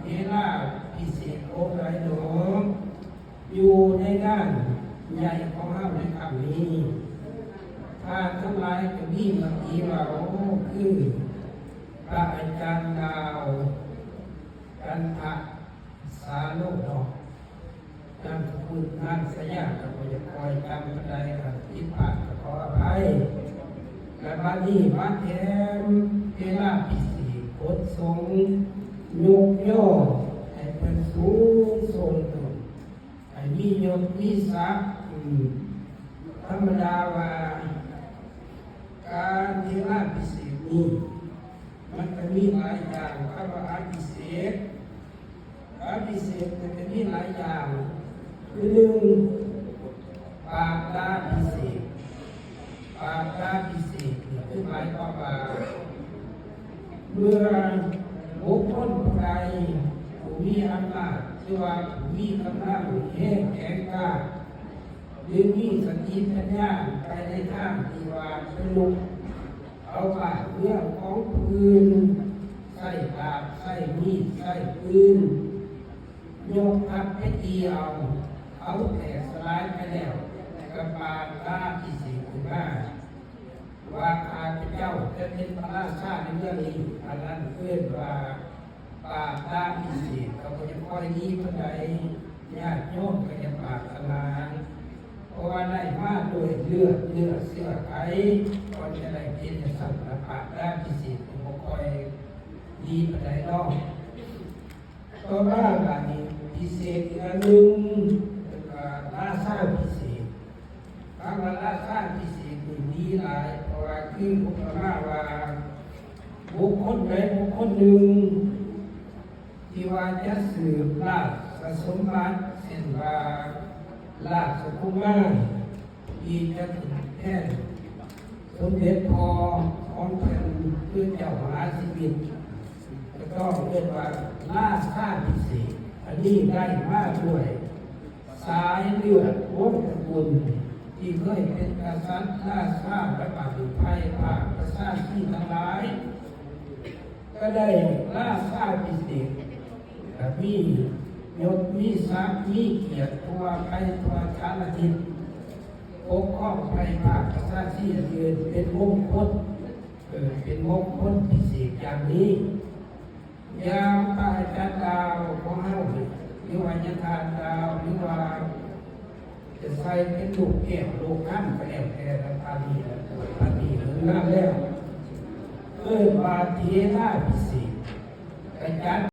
เวลาพิเศษโอ้ไรหนออยู่ในงานใหญ่ของเฮาในคำนี้ถ้าทั้งหลายจะมีบางทีว่าโอ้คือพระอาจารย์ดาวกันทะสาโลกดอกนั่นคุณนั่นสยามกับพยาคอยจำบันไดกับทิพย์กับขออภัยและบัดนี้มาแทนเวลาพิเศษกดทรงยกย่อให้เป็นสูงส่งตนให้มียศมีศักดิ์ธรรมดาว่าการเวลาพิเศษนี้มันจะมีหลายอย่างคำว่าอาภิเษกอาภิเษกมันจะมีหลายอย่างคือหนึ่งปาตาภิเษกปาตาภิเษกคือหมายความว่าเมื่อบุคคลผู้ใดผู้มีอำนาจชื่อว่าผู้มีกำลังแห่งแข็งกล้าหรือมีสติปัญญาไปในทางที่ว่าสนุกเอาบาดเรื่องของปืนใส่ดาบใส่มีดใส่ปืนยกทัพไปตีเอาแตกสลายไปแล้วกับปาตาภิเษกขึ้นมาว่าข้าพเจ้าจะเป็นพระราชาในเรื่องนี้อันนั้นเพื่อนว่าปาตาภิเษกเขาก็จะคอยนี้เพื่อใดญาติโยมก็จะปรารถนาเพราะว่าได้มาด้วยเลือดเสื้อไขก็จะได้เป็นสัตว์ปาตาภิเษกก็คอยดีเพื่อใดน้องต่อมาแบบนี้ภิเษกอีกอันหนึ่งราชาภิเษกคำว่าราชาภิเษกมีหลายเพราะว่าคือพวกเราว่าบุคคลใดบุคคลหนึ่งที่ว่าจะสืบราชสมบัติเช่นว่าราชกุมารที่จะถึงแท่นสมเด็จพอของแผ่นคือเจ้ามหาชีวิตก็ต้องเรียกว่าราชาภิเษกอันนี้ได้มาด้วยสายเลือดวงตระกูลที่เคยเป็นกษัตริย์ราชาและปฏิภัยภาคประชาที่ทั้งหลายก็ได้ราชาภิเษกมียศมีศักดิ์มีเกียรติทั่วไปทั่วชาติปกครองไปภาคประชาที่ยืนเป็นมงคลเป็นมงคลภิเษกอย่างนี้ยามพระอาจารย์ดาวของเฮาหรือว่าญาติดาวหรือว่าจะใส่เป็นลูกแก้วลูกน้ำไปแล้วแต่ปานีหรือน้ำแล้วบาเทนาภิเษกอาจารย์